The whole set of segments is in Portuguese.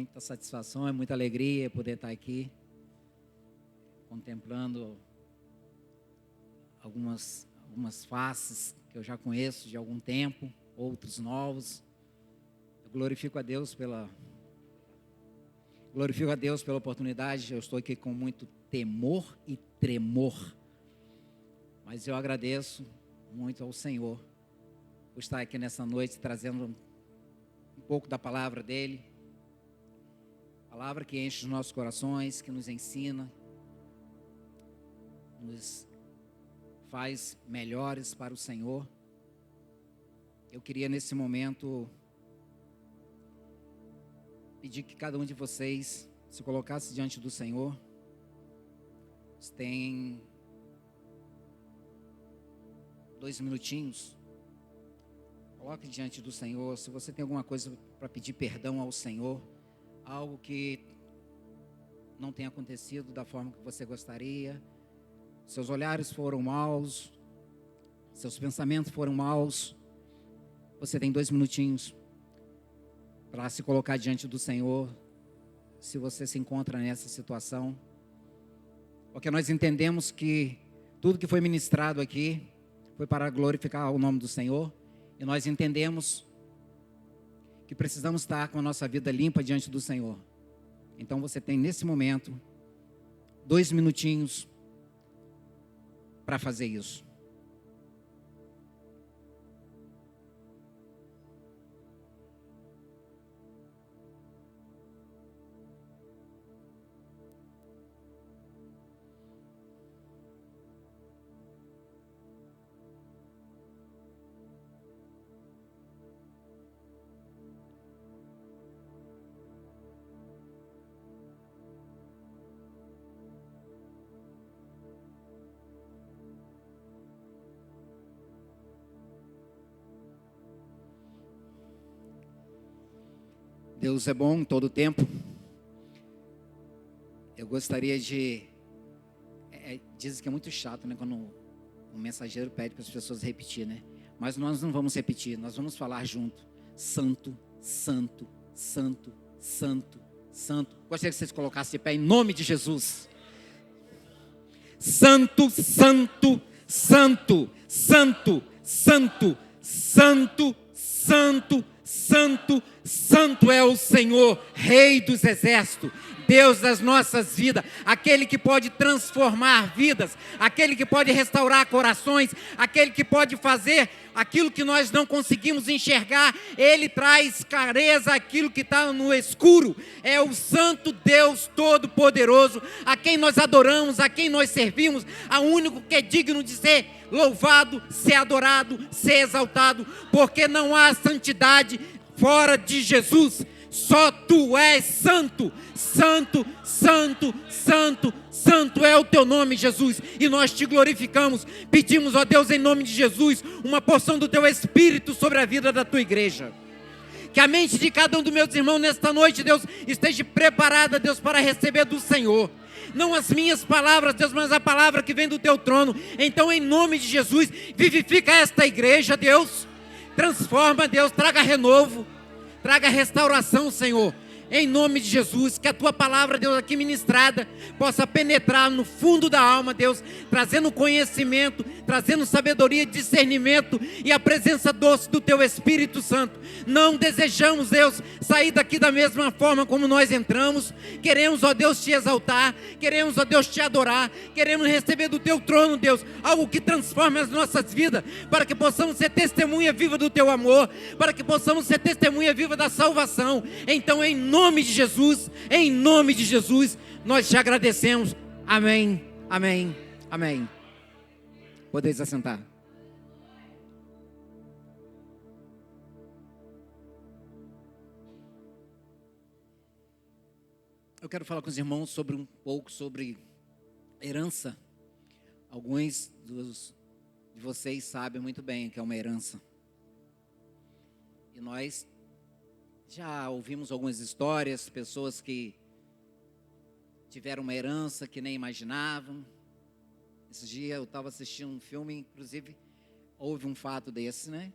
muita satisfação, é muita alegria poder estar aqui, contemplando algumas faces que eu já conheço de algum tempo, outros novos. Eu glorifico a Deus pela oportunidade. Eu estou aqui com muito temor e tremor, mas eu agradeço muito ao Senhor por estar aqui nessa noite trazendo um pouco da palavra dele, palavra que enche os nossos corações, que nos ensina, nos faz melhores para o Senhor. Eu queria nesse momento pedir que cada um de vocês se colocasse diante do Senhor. Você tem 2 minutinhos. Coloque diante do Senhor. Se você tem alguma coisa para pedir perdão ao Senhor, algo que não tenha acontecido da forma que você gostaria, seus olhares foram maus, seus pensamentos foram maus, você tem 2 minutinhos para se colocar diante do Senhor, se você se encontra nessa situação, porque nós entendemos que tudo que foi ministrado aqui foi para glorificar o nome do Senhor, e nós entendemos que precisamos estar com a nossa vida limpa diante do Senhor. Então você tem nesse momento 2 minutinhos para fazer isso. Deus é bom todo o tempo. Eu gostaria de... Dizem que é muito chato, né? Quando o mensageiro pede para as pessoas repetir, né? Mas nós não vamos repetir, nós vamos falar junto. Santo, santo, santo, santo, santo. Gostaria que vocês colocassem de pé em nome de Jesus. Santo, santo, santo, santo, santo, santo, santo, santo, santo é o Senhor, Rei dos exércitos, Deus das nossas vidas, aquele que pode transformar vidas, aquele que pode restaurar corações, aquele que pode fazer aquilo que nós não conseguimos enxergar. Ele traz clareza àquilo que está no escuro. É o santo Deus Todo-Poderoso, a quem nós adoramos, a quem nós servimos, a único que é digno de ser louvado, ser adorado, ser exaltado, porque não há santidade fora de Jesus. Só tu és santo, santo, santo, santo, santo é o teu nome, Jesus, e nós te glorificamos. Pedimos, ó Deus, em nome de Jesus, uma porção do teu Espírito sobre a vida da tua igreja. Que a mente de cada um dos meus irmãos nesta noite, Deus, esteja preparada, Deus, para receber do Senhor. Não as minhas palavras, Deus, mas a palavra que vem do teu trono. Então, em nome de Jesus, vivifica esta igreja, Deus. Transforma, Deus, traga renovo, traga restauração, Senhor. Em nome de Jesus, que a tua palavra, Deus, aqui ministrada, possa penetrar no fundo da alma, Deus, trazendo conhecimento, trazendo sabedoria e discernimento e a presença doce do teu Espírito Santo. Não desejamos, Deus, sair daqui da mesma forma como nós entramos. Queremos, ó Deus, te exaltar, queremos, ó Deus, te adorar, queremos receber do teu trono, Deus, algo que transforme as nossas vidas, para que possamos ser testemunha viva do teu amor, para que possamos ser testemunha viva da salvação. Então, em nome de Jesus, nós te agradecemos. Amém, amém, amém. Podeis assentar. Eu quero falar com os irmãos sobre um pouco sobre herança. Alguns de vocês sabem muito bem o que é uma herança. E nós já ouvimos algumas histórias, pessoas que tiveram uma herança que nem imaginavam. Esse dia eu estava assistindo um filme, inclusive houve um fato desse, né?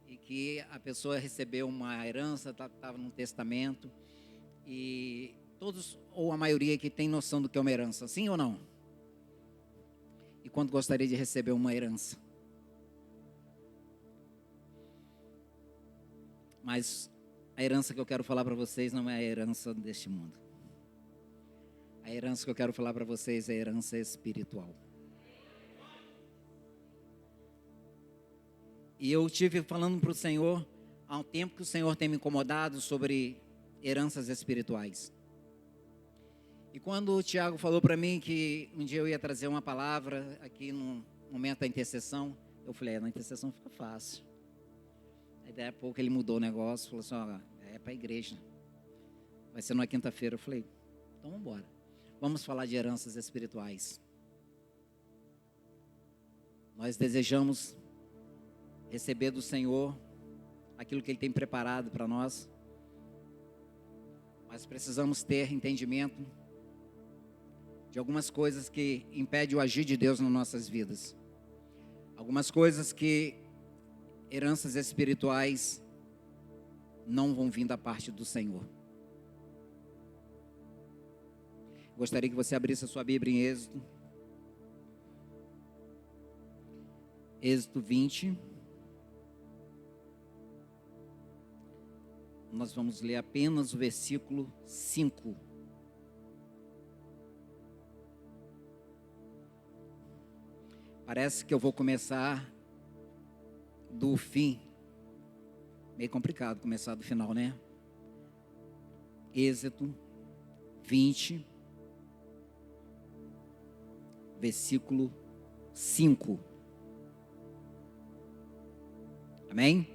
E que a pessoa recebeu uma herança, estava num testamento, E todos, ou a maioria que tem noção do que é uma herança, sim ou não? E quanto gostaria de receber uma herança? Mas a herança que eu quero falar para vocês não é a herança deste mundo. A herança que eu quero falar para vocês é a herança espiritual. E eu tive falando para o Senhor, há um tempo que o Senhor tem me incomodado sobre heranças espirituais. E quando o Tiago falou para mim que um dia eu ia trazer uma palavra aqui no momento da intercessão, eu falei, na intercessão fica fácil. Aí daí a pouco ele mudou o negócio, falou assim, ó, é para a igreja. Vai ser na quinta-feira. Eu falei, então vamos embora. Vamos falar de heranças espirituais. Nós desejamos receber do Senhor aquilo que Ele tem preparado para nós. Mas precisamos ter entendimento de algumas coisas que impedem o agir de Deus nas nossas vidas. Algumas coisas que heranças espirituais não vão vir da parte do Senhor. Gostaria que você abrisse a sua Bíblia em Êxodo. Êxodo 20. Nós vamos ler apenas o versículo 5. Parece que eu vou começar do fim. Meio complicado começar do final, né? Êxodo 20, versículo 5. Amém?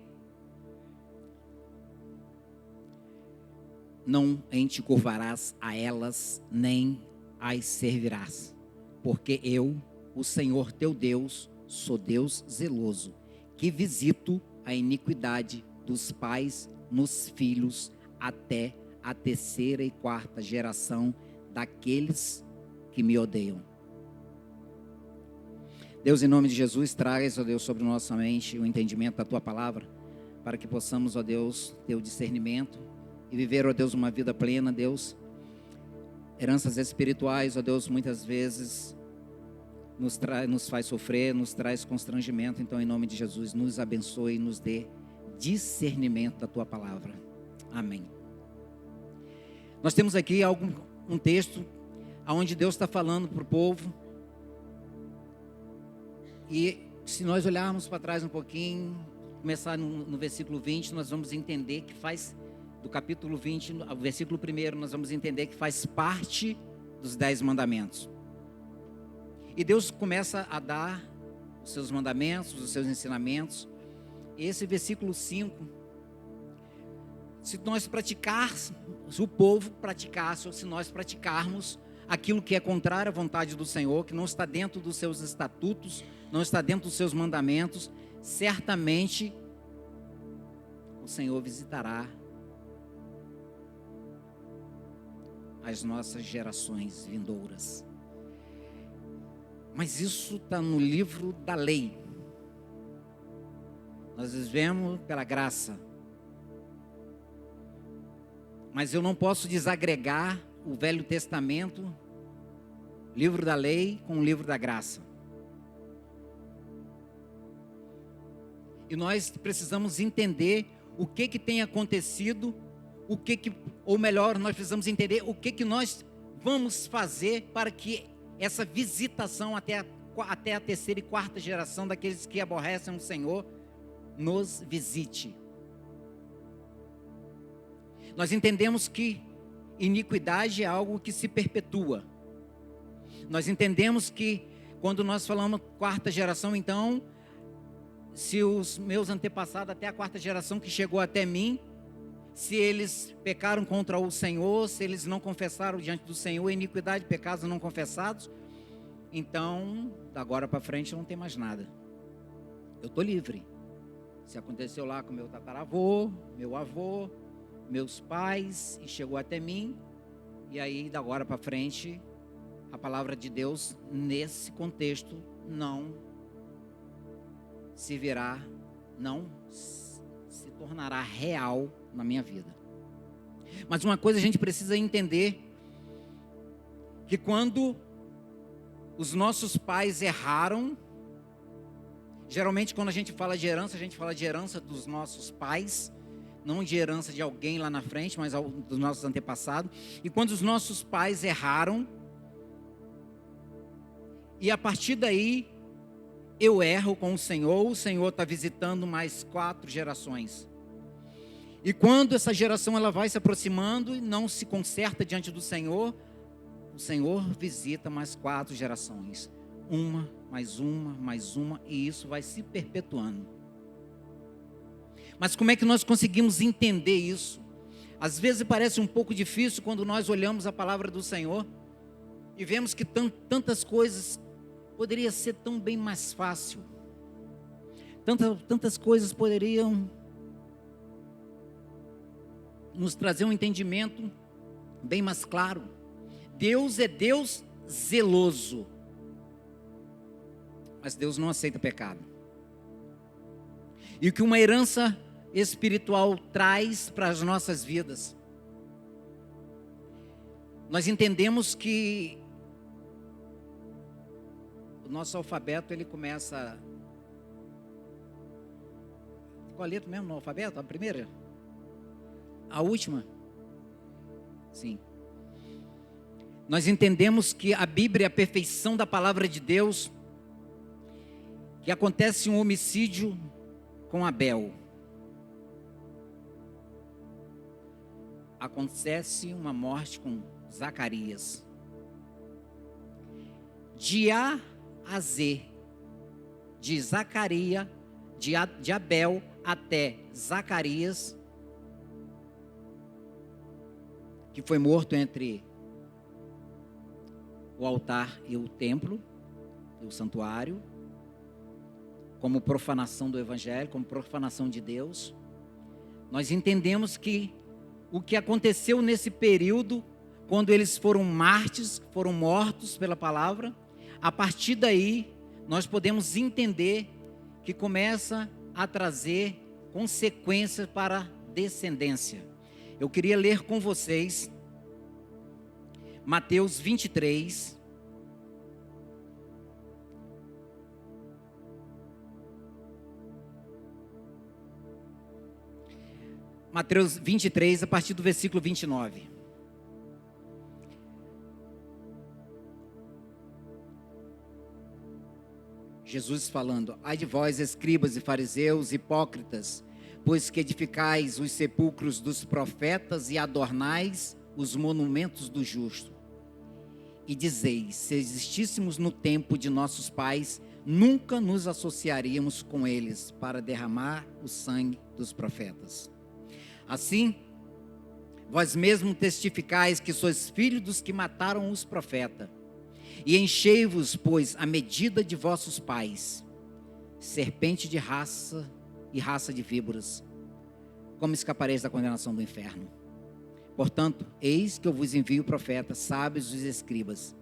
Não te curvarás a elas, nem as servirás, porque eu, o Senhor teu Deus, sou Deus zeloso, que visito a iniquidade dos pais nos filhos até a terceira e quarta geração daqueles que me odeiam. Deus, em nome de Jesus, traz, ó Deus, sobre nossa mente o entendimento da Tua palavra, para que possamos, ó Deus, ter o discernimento e viver, ó Deus, uma vida plena, Deus. Heranças espirituais, ó Deus, muitas vezes nos faz sofrer, nos traz constrangimento. Então, em nome de Jesus, nos abençoe e nos dê discernimento da Tua palavra. Amém. Nós temos aqui um texto onde Deus está falando para o povo. E se nós olharmos para trás um pouquinho, começar no versículo 20, nós vamos entender que faz, do capítulo 20, ao versículo 1, nós vamos entender que faz parte dos 10 mandamentos. E Deus começa a dar os seus mandamentos, os seus ensinamentos. E esse versículo 5, se nós praticarmos, se o povo praticasse, ou se nós praticarmos aquilo que é contrário à vontade do Senhor, que não está dentro dos seus estatutos, não está dentro dos seus mandamentos, certamente o Senhor visitará as nossas gerações vindouras. Mas isso está no livro da lei. Nós vivemos pela graça. Mas eu não posso desagregar o Velho Testamento, livro da lei, com o livro da graça. E nós precisamos entender o que tem acontecido, ou melhor, nós precisamos entender o que nós vamos fazer para que essa visitação até a terceira e quarta geração daqueles que aborrecem o Senhor nos visite. Nós entendemos que iniquidade é algo que se perpetua. Nós entendemos que quando nós falamos quarta geração, então, se os meus antepassados até a quarta geração que chegou até mim, se eles pecaram contra o Senhor, se eles não confessaram diante do Senhor, iniquidade, pecados não confessados, então, da agora para frente não tem mais nada. Eu estou livre. Se aconteceu lá com meu tataravô, meu avô, meus pais, e chegou até mim, e aí da agora para frente, a palavra de Deus, nesse contexto, não se virá, não se tornará real na minha vida. Mas uma coisa a gente precisa entender, que quando os nossos pais erraram, geralmente quando a gente fala de herança dos nossos pais, não de herança de alguém lá na frente, mas dos nossos antepassados. E quando os nossos pais erraram, e a partir daí eu erro com o Senhor está visitando mais 4 gerações. E quando essa geração ela vai se aproximando e não se conserta diante do Senhor, o Senhor visita mais 4 gerações. Uma, mais uma, e isso vai se perpetuando. Mas como é que nós conseguimos entender isso? Às vezes parece um pouco difícil quando nós olhamos a palavra do Senhor e vemos que tantas coisas poderia ser tão bem mais fácil. Tantas coisas poderiam nos trazer um entendimento bem mais claro. Deus é Deus zeloso, mas Deus não aceita pecado. E o que uma herança espiritual traz para as nossas vidas? Nós entendemos que o nosso alfabeto ele começa. Qual a letra mesmo no alfabeto? A primeira? A última? Sim. Nós entendemos que a Bíblia é a perfeição da palavra de Deus, que acontece um homicídio com Abel. Acontece uma morte com Zacarias. De A a Z, de Zacarias, de Abel até Zacarias, que foi morto entre o altar e o templo, e o santuário, como profanação do Evangelho, como profanação de Deus. Nós entendemos que o que aconteceu nesse período, quando eles foram mártires, foram mortos pela palavra, a partir daí nós podemos entender que começa a trazer consequências para a descendência. Eu queria ler com vocês Mateus 23, Mateus 23, a partir do versículo 29. Jesus falando: ai de vós, escribas e fariseus, hipócritas, pois que edificais os sepulcros dos profetas e adornais os monumentos do justo. E dizeis: se existíssemos no tempo de nossos pais, nunca nos associaríamos com eles para derramar o sangue dos profetas. Assim, vós mesmos testificais que sois filhos dos que mataram os profetas. E enchei-vos, pois, a medida de vossos pais, serpente de raça e raça de víboras, como escapareis da condenação do inferno? Portanto, eis que eu vos envio profetas, sábios e escribas,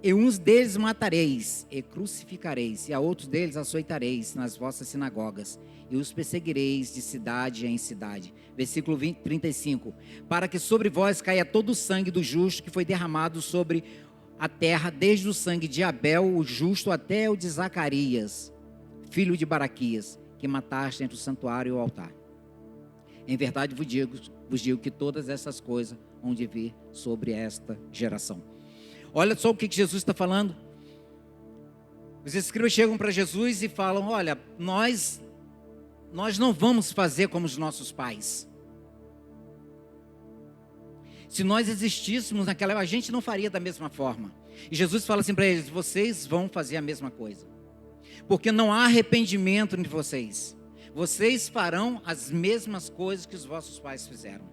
e uns deles matareis e crucificareis, e a outros deles açoitareis nas vossas sinagogas, e os perseguireis de cidade em cidade. Versículo 35. Para que sobre vós caia todo o sangue do justo que foi derramado sobre a terra, desde o sangue de Abel, o justo, até o de Zacarias, filho de Baraquias, que mataste entre o santuário e o altar. Em verdade vos digo que todas essas coisas hão de vir sobre esta geração. Olha só o que Jesus está falando. Os escribas chegam para Jesus e falam: olha, nós não vamos fazer como os nossos pais. Se nós existíssemos naquela época, a gente não faria da mesma forma. E Jesus fala assim para eles: vocês vão fazer a mesma coisa, porque não há arrependimento em vocês. Vocês farão as mesmas coisas que os vossos pais fizeram.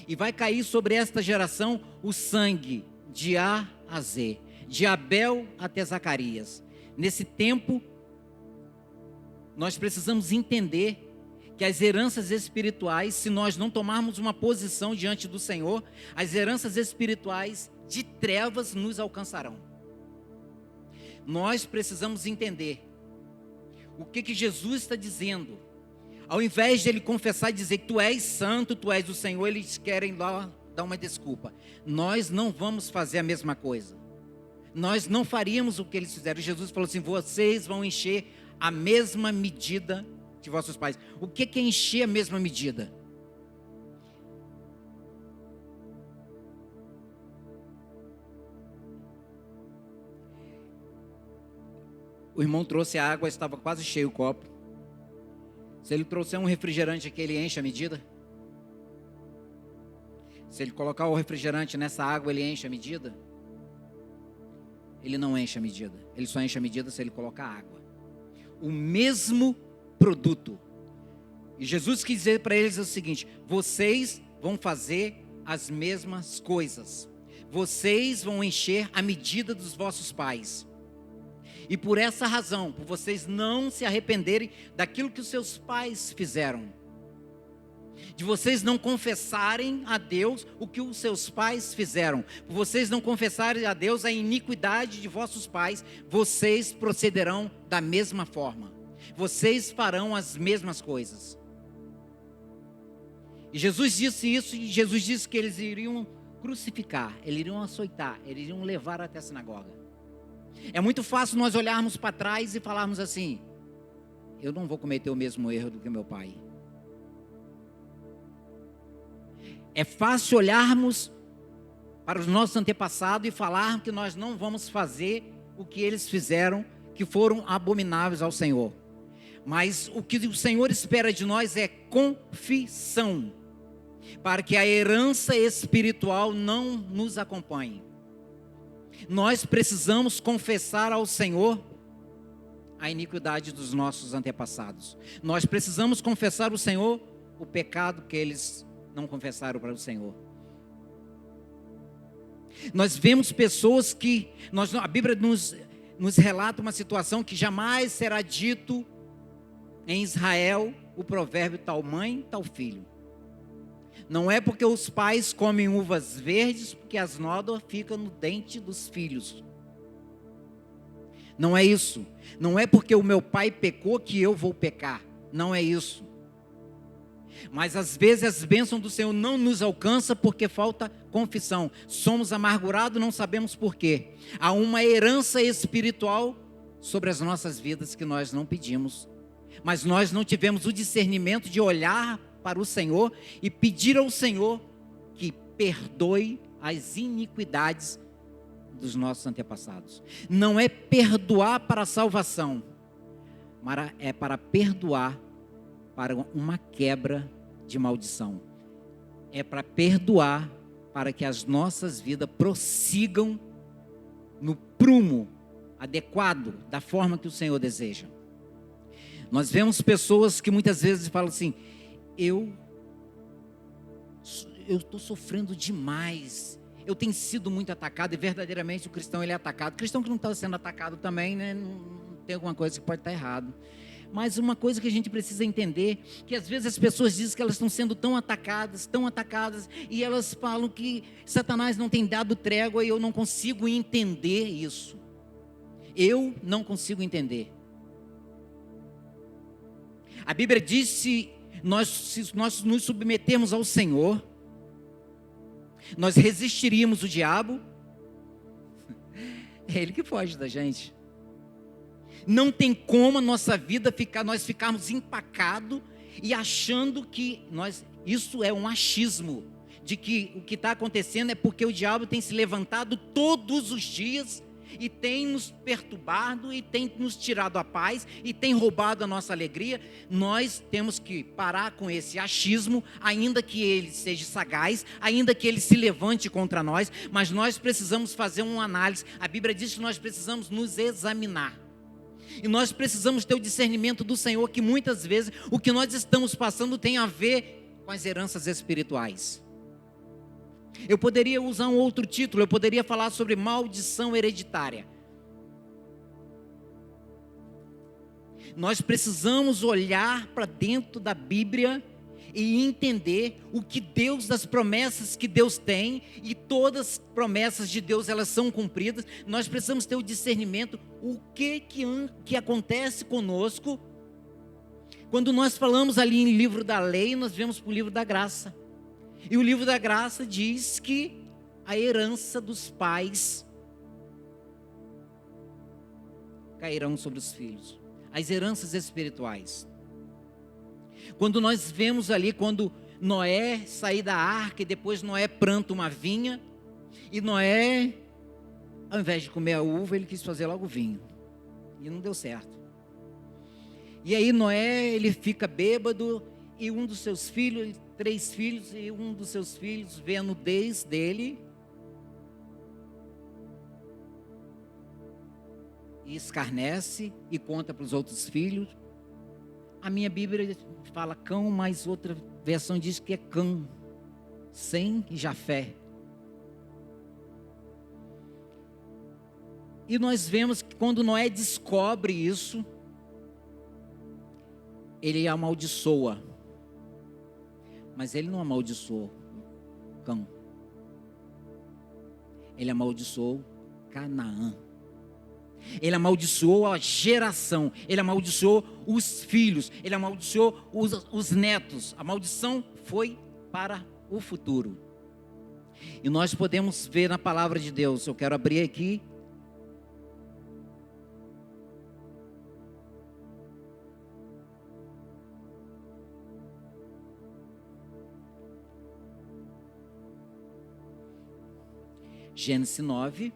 E vai cair sobre esta geração o sangue de A a Z, de Abel até Zacarias. Nesse tempo, nós precisamos entender que as heranças espirituais, se nós não tomarmos uma posição diante do Senhor, as heranças espirituais de trevas nos alcançarão. Nós precisamos entender o que Jesus está dizendo Ao invés de ele confessar e dizer que tu és santo, tu és o Senhor, eles querem lá dar uma desculpa. Nós não vamos fazer a mesma coisa. Nós não faríamos o que eles fizeram. Jesus falou assim: vocês vão encher a mesma medida de vossos pais. O que é encher a mesma medida? O irmão trouxe a água, estava quase cheio o copo. Se ele trouxer um refrigerante aqui, ele enche a medida? Se ele colocar o refrigerante nessa água, ele enche a medida? Ele não enche a medida. Ele só enche a medida se ele colocar água. O mesmo produto. E Jesus quis dizer para eles o seguinte: vocês vão fazer as mesmas coisas. Vocês vão encher a medida dos vossos pais. E por essa razão, por vocês não se arrependerem daquilo que os seus pais fizeram, de vocês não confessarem a Deus o que os seus pais fizeram, por vocês não confessarem a Deus a iniquidade de vossos pais, vocês procederão da mesma forma, vocês farão as mesmas coisas. E Jesus disse isso, e Jesus disse que eles iriam crucificar, eles iriam açoitar, eles iriam levar até a sinagoga. É muito fácil nós olharmos para trás e falarmos assim: eu não vou cometer o mesmo erro do que meu pai. É fácil olharmos para os nossos antepassados e falar que nós não vamos fazer o que eles fizeram, que foram abomináveis ao Senhor. Mas o que o Senhor espera de nós é confissão, para que a herança espiritual não nos acompanhe. Nós precisamos confessar ao Senhor a iniquidade dos nossos antepassados. Nós precisamos confessar ao Senhor o pecado que eles não confessaram para o Senhor. Nós vemos pessoas que, a Bíblia nos relata uma situação que jamais será dito em Israel o provérbio: tal mãe, tal filho. Não é porque os pais comem uvas verdes, porque as nódoas ficam no dente dos filhos. Não é isso. Não é porque o meu pai pecou que eu vou pecar. Não é isso. Mas às vezes as bênçãos do Senhor não nos alcançam porque falta confissão. Somos amargurados, não sabemos porquê. Há uma herança espiritual sobre as nossas vidas que nós não pedimos. Mas nós não tivemos o discernimento de olhar para o Senhor e pedir ao Senhor que perdoe as iniquidades dos nossos antepassados. Não é perdoar para a salvação, mas é para perdoar para uma quebra de maldição. É para perdoar para que as nossas vidas prossigam no prumo adequado, da forma que o Senhor deseja. Nós vemos pessoas que muitas vezes falam assim: eu estou sofrendo demais, eu tenho sido muito atacado. E verdadeiramente o cristão, ele é atacado. O cristão que não está sendo atacado também, né, não tem alguma coisa que pode estar errado. Mas uma coisa que a gente precisa entender, que às vezes as pessoas dizem que elas estão sendo tão atacadas, e elas falam que Satanás não tem dado trégua, e eu não consigo entender isso. Eu não consigo entender. A Bíblia diz: se nós nos submetermos ao Senhor, nós resistiríamos o diabo, é Ele que foge da gente. Não tem como a nossa vida nós ficarmos empacados e achando que isso é um achismo, de que o que está acontecendo é porque o diabo tem se levantado todos os dias e tem nos perturbado, e tem nos tirado a paz, e tem roubado a nossa alegria. Nós temos que parar com esse achismo, ainda que ele seja sagaz, ainda que ele se levante contra nós, mas nós precisamos fazer uma análise. A Bíblia diz que nós precisamos nos examinar, e nós precisamos ter o discernimento do Senhor, que muitas vezes o que nós estamos passando tem a ver com as heranças espirituais. Eu poderia usar um outro título, eu poderia falar sobre maldição hereditária. Nós precisamos olhar para dentro da Bíblia e entender o que Deus, das promessas que Deus tem, e todas as promessas de Deus, elas são cumpridas. Nós precisamos ter o discernimento, o que acontece conosco Quando nós falamos ali em livro da lei, nós vemos para o livro da graça. E o livro da graça diz que a herança dos pais cairão sobre os filhos. As heranças espirituais. Quando nós vemos ali, quando Noé sair da arca e depois Noé planta uma vinha, e Noé, ao invés de comer a uva, ele quis fazer logo o vinho. E não deu certo. E aí Noé, ele fica bêbado, e um dos seus filhos, 3 filhos, e um dos seus filhos vê a nudez dele e escarnece e conta para os outros filhos. A minha Bíblia fala Cão, mas outra versão diz que é Cã, Sem e Jafé. E nós vemos que quando Noé descobre isso, ele amaldiçoa. Mas ele não amaldiçoou Cã. Ele amaldiçoou Canaã. Ele amaldiçoou a geração. Ele amaldiçoou os filhos. Ele amaldiçoou os netos. A maldição foi para o futuro. E nós podemos ver na palavra de Deus. Eu quero abrir aqui. Gênesis 9.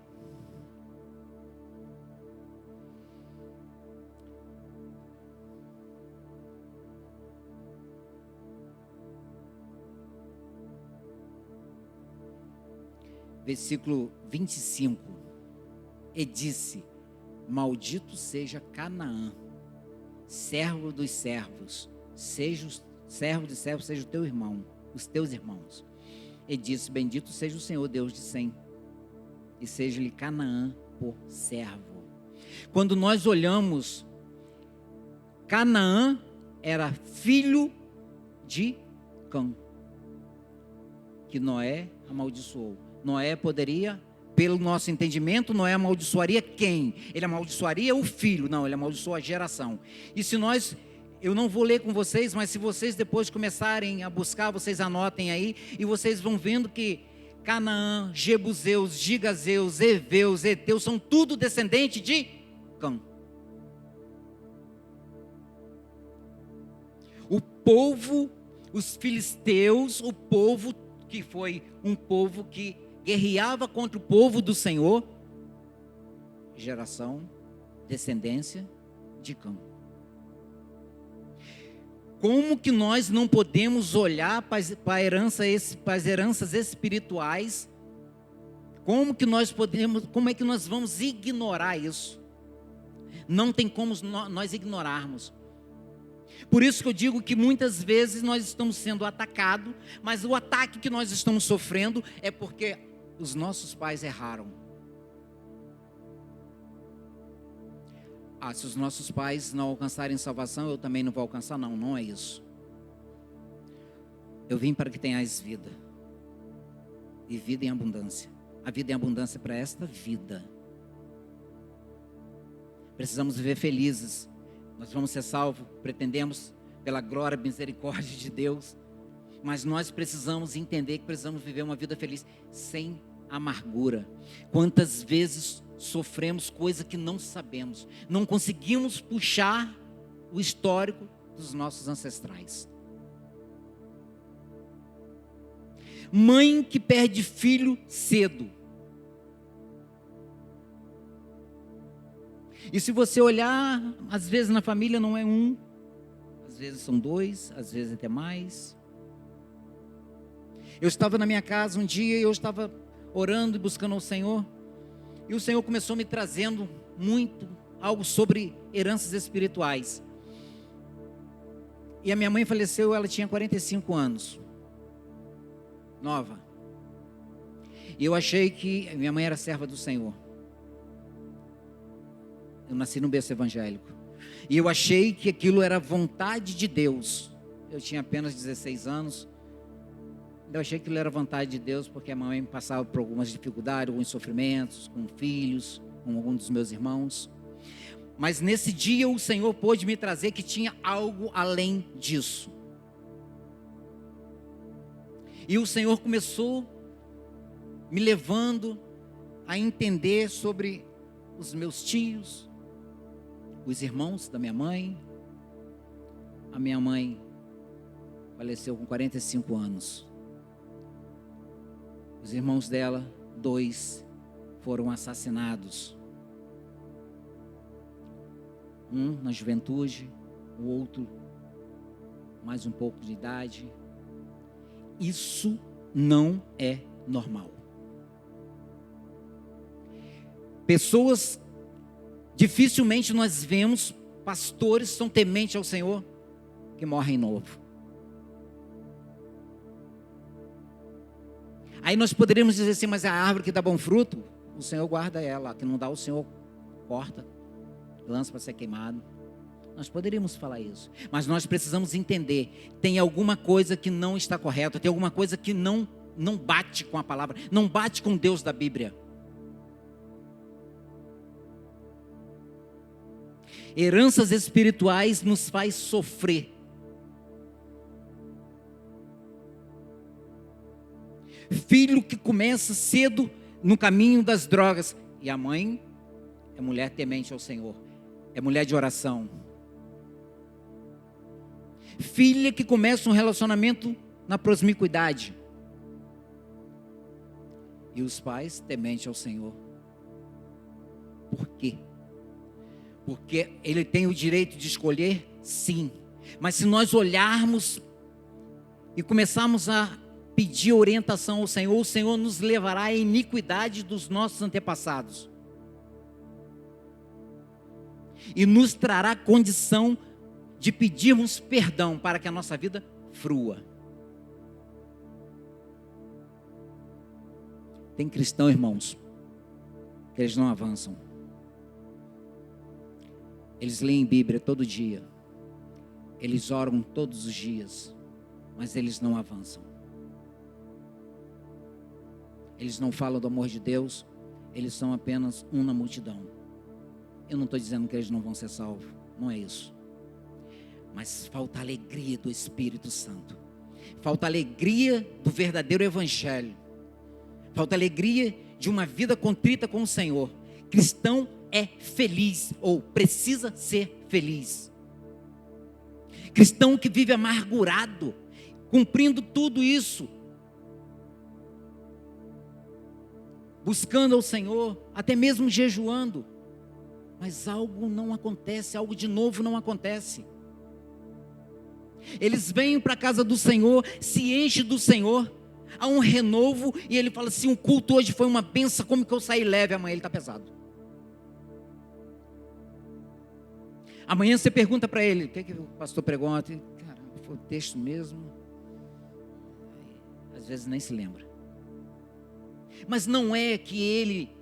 Versículo 25. E disse: Maldito seja Canaã, servo dos servos, servo dos servos, seja o teu irmão, os teus irmãos. E disse: Bendito seja o Senhor, Deus de Sem, e seja-lhe Canaã por servo. Quando nós olhamos, Canaã era filho de Cã, que Noé amaldiçoou. Noé poderia, pelo nosso entendimento, Noé amaldiçoaria quem? Ele amaldiçoaria o filho. Não, ele amaldiçoou a geração. E se nós, eu não vou ler com vocês, mas se vocês depois começarem a buscar, vocês anotem aí, e vocês vão vendo que Canaã, Jebuseus, Gigazeus, Eveus, Eteus, são tudo descendente de Cã. O povo, os filisteus, o povo que foi um povo que guerreava contra o povo do Senhor, geração, descendência de Cã. Como que nós não podemos olhar para as heranças espirituais? Como é que nós vamos ignorar isso? Não tem como nós ignorarmos. Por isso que eu digo que muitas vezes nós estamos sendo atacados, mas o ataque que nós estamos sofrendo é porque os nossos pais erraram. Se os nossos pais não alcançarem salvação, eu também não vou alcançar. Não, não é isso. Eu vim para que tenhais vida, e vida em abundância. A vida em abundância para esta vida. Precisamos viver felizes. Nós vamos ser salvos, pretendemos pela glória e misericórdia de Deus, mas nós precisamos entender que precisamos viver uma vida feliz, sem amargura. Quantas vezes sofremos coisa que não sabemos, não conseguimos puxar o histórico dos nossos ancestrais. Mãe que perde filho cedo. E se você olhar, às vezes na família não é um, às vezes são 2, às vezes até mais. Eu estava na minha casa um dia e eu estava orando e buscando ao Senhor, e o Senhor começou me trazendo algo sobre heranças espirituais. E a minha mãe faleceu, ela tinha 45 anos, nova. E eu achei que minha mãe era serva do Senhor. Eu nasci num berço evangélico. E eu achei que aquilo era vontade de Deus. Eu tinha apenas 16 anos. Eu achei que aquilo era vontade de Deus, porque a mãe passava por algumas dificuldades, alguns sofrimentos, com filhos, com algum dos meus irmãos. Mas nesse dia o Senhor pôde me trazer que tinha algo além disso. E o Senhor começou me levando a entender sobre os meus tios, os irmãos da minha mãe. A minha mãe faleceu com 45 anos. Os irmãos dela, 2, foram assassinados. Um na juventude, o outro mais um pouco de idade. Isso não é normal. Pessoas, dificilmente nós vemos pastores que são tementes ao Senhor que morrem novo. Aí nós poderíamos dizer assim, mas a árvore que dá bom fruto, o Senhor guarda ela, que não dá o Senhor corta, lança para ser queimado. Nós poderíamos falar isso, mas nós precisamos entender, tem alguma coisa que não está correta, tem alguma coisa que não bate com a palavra, não bate com Deus da Bíblia. Heranças espirituais nos faz sofrer. Filho que começa cedo no caminho das drogas, e a mãe é mulher temente ao Senhor, é mulher de oração. Filha que começa um relacionamento na promiscuidade, e os pais tementes ao Senhor. Por quê? Porque ele tem o direito de escolher, sim. Mas se nós olharmos e começarmos a pedir orientação ao Senhor, o Senhor nos levará à iniquidade dos nossos antepassados. E nos trará condição de pedirmos perdão para que a nossa vida frua. Tem cristão, irmãos, que eles não avançam. Eles leem Bíblia todo dia. Eles oram todos os dias. Mas eles não avançam. Eles não falam do amor de Deus. Eles são apenas um na multidão. Eu não estou dizendo que eles não vão ser salvos. Não é isso. Mas falta a alegria do Espírito Santo. Falta a alegria do verdadeiro Evangelho. Falta a alegria de uma vida contrita com o Senhor. Cristão é feliz, ou precisa ser feliz. Cristão que vive amargurado, cumprindo tudo isso, buscando ao Senhor, até mesmo jejuando, mas algo não acontece, algo de novo não acontece. Eles vêm para a casa do Senhor, se enchem do Senhor, há um renovo, e ele fala assim, o culto hoje foi uma benção, como que eu saí leve, amanhã ele está pesado. Amanhã você pergunta para ele, o que o pastor pregou ontem? Caramba, foi o texto mesmo? Às vezes nem se lembra. Mas não é que ele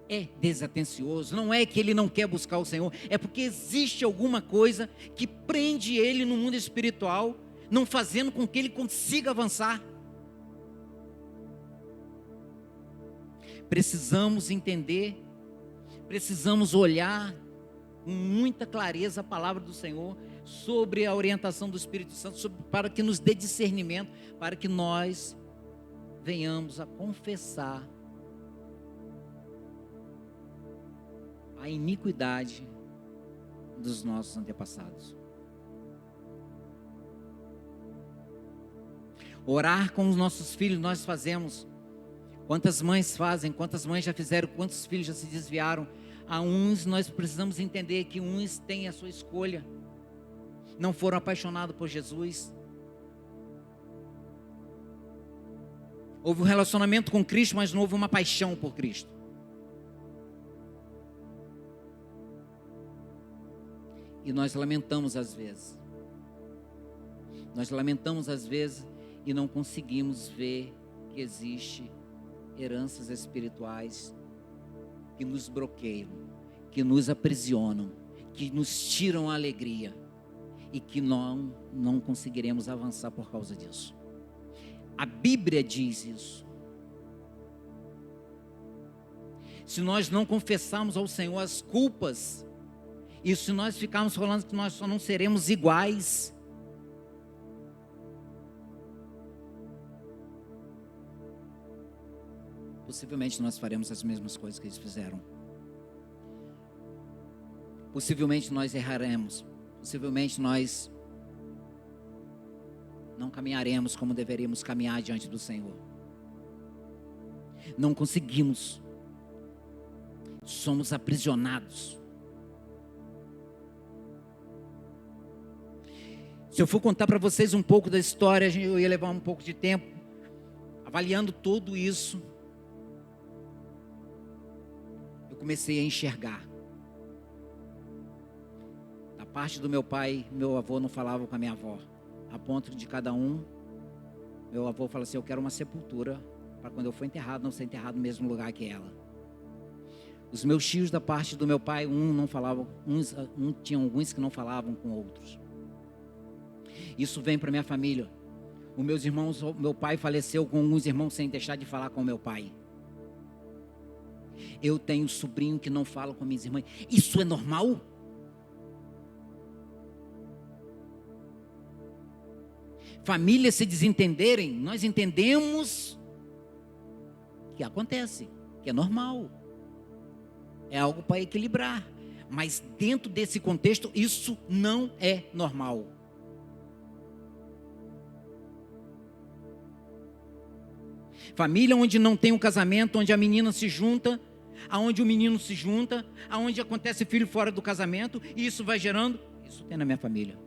é desatencioso, não é que ele não quer buscar o Senhor, é porque existe alguma coisa que prende ele no mundo espiritual, não fazendo com que ele consiga avançar. Precisamos entender, precisamos olhar com muita clareza a palavra do Senhor sobre a orientação do Espírito Santo, para que nos dê discernimento, para que nós venhamos a confessar a iniquidade dos nossos antepassados. Orar com os nossos filhos nós fazemos. Quantas mães fazem, quantas mães já fizeram, quantos filhos já se desviaram. A uns nós precisamos entender que uns têm a sua escolha, não foram apaixonados por Jesus. Houve um relacionamento com Cristo, mas não houve uma paixão por Cristo. E nós lamentamos às vezes. Nós lamentamos às vezes e não conseguimos ver que existe heranças espirituais que nos bloqueiam, que nos aprisionam, que nos tiram a alegria e que não conseguiremos avançar por causa disso. A Bíblia diz isso. Se nós não confessarmos ao Senhor as culpas E se nós ficarmos falando que nós só não seremos iguais, possivelmente nós faremos as mesmas coisas que eles fizeram. Possivelmente nós erraremos. Possivelmente nós não caminharemos como deveríamos caminhar diante do Senhor. Não conseguimos. Somos aprisionados. Se eu for contar para vocês um pouco da história, eu ia levar um pouco de tempo, avaliando tudo isso. Eu comecei a enxergar. Da parte do meu pai, meu avô não falava com a minha avó. A ponto de cada um, meu avô falou assim: eu quero uma sepultura, para quando eu for enterrado, não ser enterrado no mesmo lugar que ela. Os meus tios da parte do meu pai, não falavam, tinham alguns que não falavam com outros. Isso vem para minha família. Os meus irmãos, meu pai faleceu com alguns irmãos sem deixar de falar com meu pai. Eu tenho um sobrinho que não fala com minhas irmãs. Isso é normal? Famílias se desentenderem, nós entendemos que acontece, que é normal. É algo para equilibrar. Mas dentro desse contexto, isso não é normal. Família onde não tem um casamento, onde a menina se junta, aonde o menino se junta, aonde acontece filho fora do casamento, e isso vai gerando. Isso tem na minha família.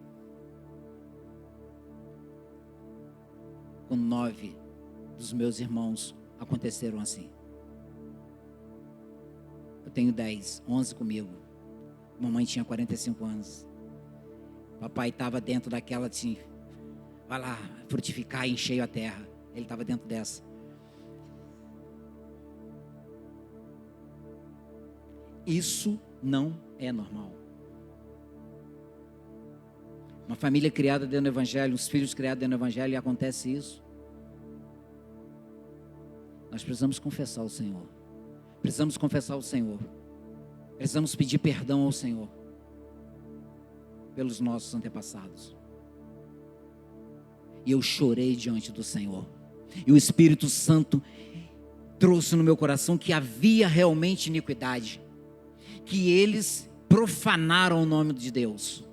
Com 9 dos meus irmãos aconteceram assim. Eu tenho 10, 11 comigo. Mamãe tinha 45 anos. Papai estava dentro daquela assim, vai lá frutificar e encher a terra. Ele estava dentro dessa. Isso não é normal. Uma família criada dentro do Evangelho, os filhos criados dentro do Evangelho, e acontece isso. Nós precisamos confessar ao Senhor. Precisamos confessar ao Senhor. Precisamos pedir perdão ao Senhor pelos nossos antepassados. E eu chorei diante do Senhor. E o Espírito Santo trouxe no meu coração que havia realmente iniquidade. Que eles profanaram o nome de Deus.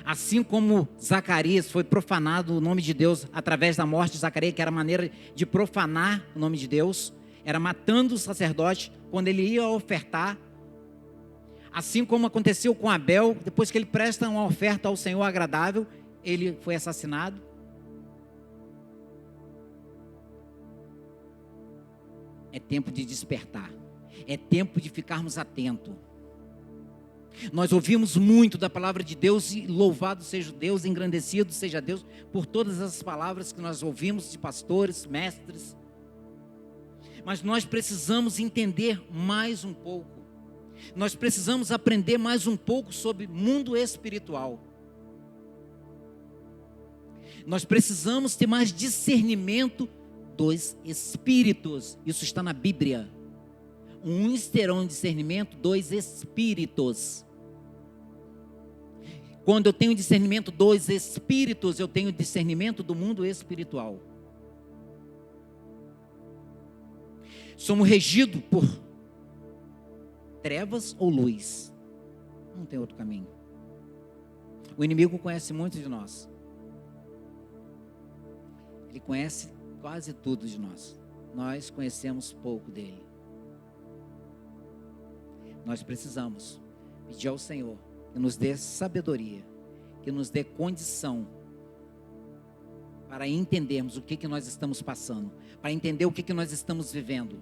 Assim como Zacarias foi profanado o nome de Deus através da morte de Zacarias, que era a maneira de profanar o nome de Deus, era matando o sacerdote quando ele ia ofertar. Assim como aconteceu com Abel, depois que ele presta uma oferta ao Senhor agradável, ele foi assassinado. É tempo de despertar. É tempo de ficarmos atentos. Nós ouvimos muito da palavra de Deus, e louvado seja Deus, engrandecido seja Deus, por todas as palavras que nós ouvimos de pastores, mestres. Mas nós precisamos entender mais um pouco. Nós precisamos aprender mais um pouco sobre mundo espiritual. Nós precisamos ter mais discernimento dos espíritos. Isso está na Bíblia. Uns terão discernimento dos espíritos. Quando eu tenho discernimento dos espíritos, eu tenho discernimento do mundo espiritual. Somos regidos por trevas ou luz. Não tem outro caminho. O inimigo conhece muito de nós. Ele conhece quase tudo de nós. Nós conhecemos pouco dele. Nós precisamos pedir ao Senhor que nos dê sabedoria, que nos dê condição para entendermos o que nós estamos passando, para entender o que nós estamos vivendo.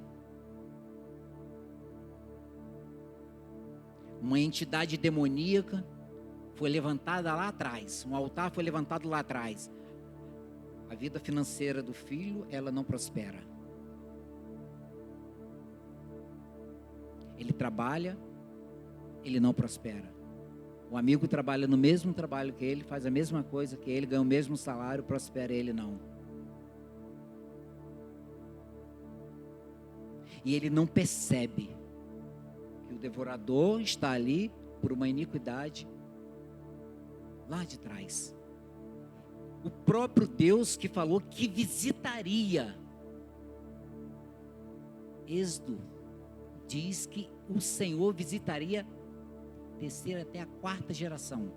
Uma entidade demoníaca foi levantada lá atrás, um altar foi levantado lá atrás. A vida financeira do filho, ela não prospera. Ele trabalha, ele não prospera. O amigo trabalha no mesmo trabalho que ele, faz a mesma coisa que ele, ganha o mesmo salário, prospera, ele não. E ele não percebe que o devorador está ali por uma iniquidade lá de trás. O próprio Deus que falou que visitaria. Êxodo diz que o Senhor visitaria a terceira até a quarta geração.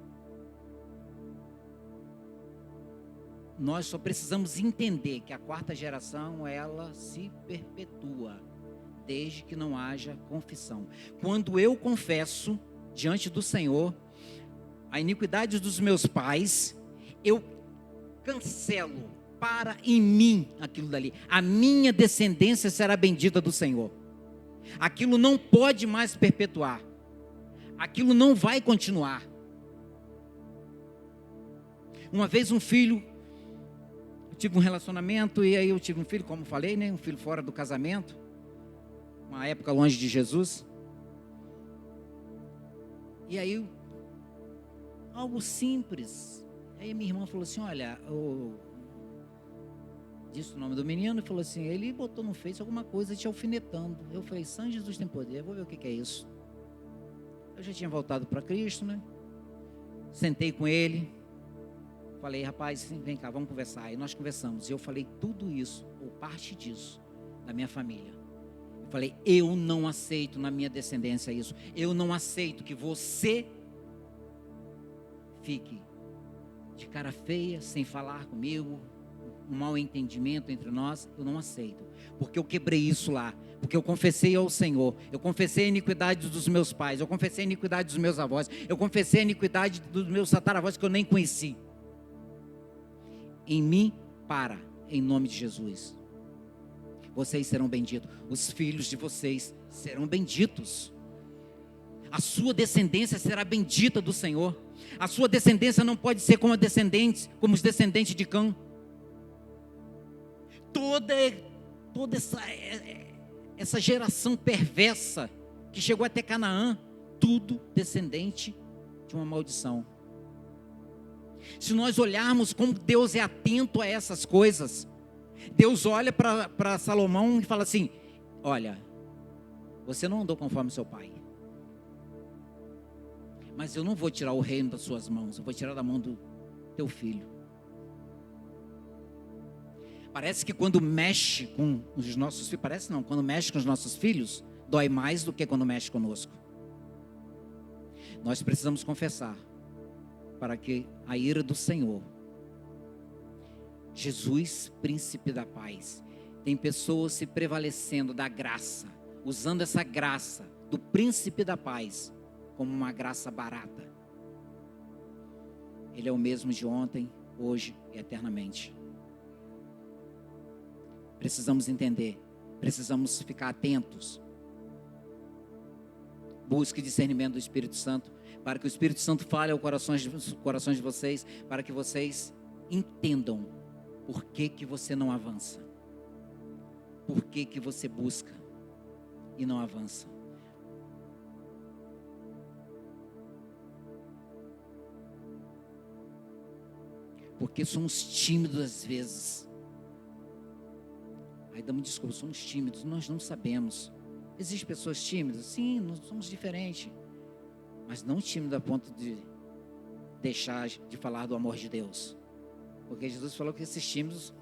Nós só precisamos entender que a quarta geração, ela se perpetua, desde que não haja confissão. Quando eu confesso diante do Senhor a iniquidade dos meus pais, eu cancelo para em mim aquilo dali. A minha descendência será bendita do Senhor. Aquilo não pode mais perpetuar. Aquilo não vai continuar. Uma vez um filho, eu tive um relacionamento e aí eu tive um filho, como falei, né? Um filho fora do casamento. Uma época longe de Jesus. E aí, algo simples. Aí minha irmã falou assim, olha, disse o nome do menino e falou assim, ele botou no Face alguma coisa te alfinetando. Eu falei, São Jesus tem poder, vou ver o que é isso. Eu já tinha voltado para Cristo, né? Sentei com ele, falei, rapaz, vem cá, vamos conversar. E nós conversamos, e eu falei tudo isso, ou parte disso, da minha família. Eu falei, eu não aceito na minha descendência isso. Eu não aceito que você fique de cara feia, sem falar comigo, um mau entendimento entre nós. Eu não aceito, porque eu quebrei isso lá, porque eu confessei ao Senhor, eu confessei a iniquidade dos meus pais, eu confessei a iniquidade dos meus avós, eu confessei a iniquidade dos meus tataravós que eu nem conheci. Em mim, em nome de Jesus. Vocês serão benditos, os filhos de vocês serão benditos. A sua descendência será bendita do Senhor. A sua descendência não pode ser como os descendentes de Cã. Toda essa geração perversa que chegou até Canaã, tudo descendente de uma maldição. Se nós olharmos como Deus é atento a essas coisas, Deus olha para Salomão e fala assim, olha, você não andou conforme seu pai, mas eu não vou tirar o reino das suas mãos, eu vou tirar da mão do teu filho. Parece que quando mexe com os nossos filhos, quando mexe com os nossos filhos, dói mais do que quando mexe conosco. Nós precisamos confessar, para que a ira do Senhor, Jesus, príncipe da paz, tem pessoas se prevalecendo da graça, usando essa graça do príncipe da paz, como uma graça barata. Ele é o mesmo de ontem, hoje e eternamente. Precisamos entender, precisamos ficar atentos. Busque discernimento do Espírito Santo, para que o Espírito Santo fale aos corações de vocês, para que vocês entendam por que você não avança, por que você busca e não avança. Porque somos tímidos às vezes. Aí damos desculpa, somos tímidos, nós não sabemos. Existem pessoas tímidas? Sim, nós somos diferentes. Mas não tímido a ponto de deixar de falar do amor de Deus. Porque Jesus falou que esses tímidos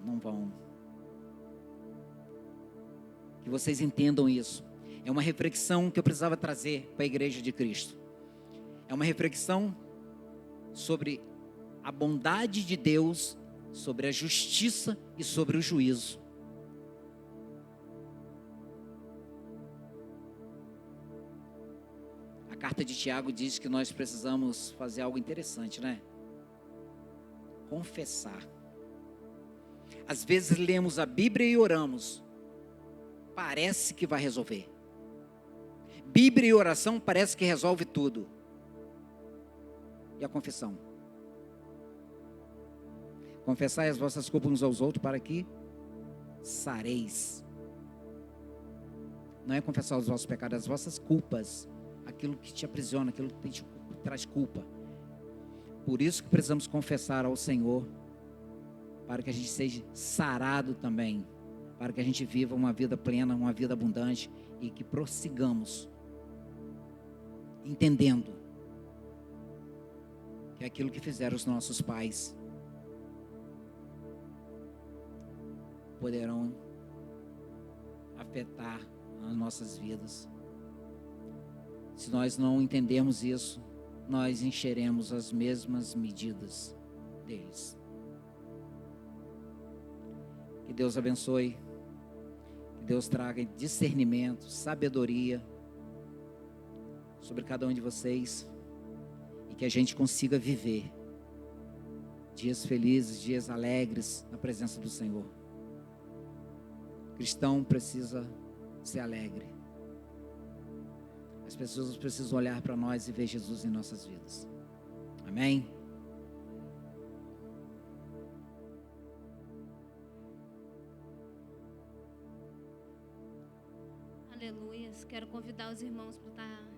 não vão. Que vocês entendam isso. É uma reflexão que eu precisava trazer para a igreja de Cristo. É uma reflexão sobre a bondade de Deus, sobre a justiça e sobre o juízo. A carta de Tiago diz que nós precisamos fazer algo interessante, né? Confessar. Às vezes lemos a Bíblia e oramos. Parece que vai resolver. Bíblia e oração parece que resolve tudo. E a confissão? Confessai as vossas culpas uns aos outros para que sareis. Não é confessar os vossos pecados, as vossas culpas. Aquilo que te aprisiona, aquilo que te traz culpa. Por isso que precisamos confessar ao Senhor, para que a gente seja sarado também. para que a gente viva uma vida plena, uma vida abundante e que prossigamos entendendo que aquilo que fizeram os nossos pais poderão afetar as nossas vidas. Se nós não entendermos isso, nós encheremos as mesmas medidas deles. Que Deus abençoe, que Deus traga discernimento, sabedoria sobre cada um de vocês e que a gente consiga viver dias felizes, dias alegres na presença do Senhor. O cristão precisa ser alegre. As pessoas precisam olhar para nós e ver Jesus em nossas vidas. Amém? Aleluia. Quero convidar os irmãos para estar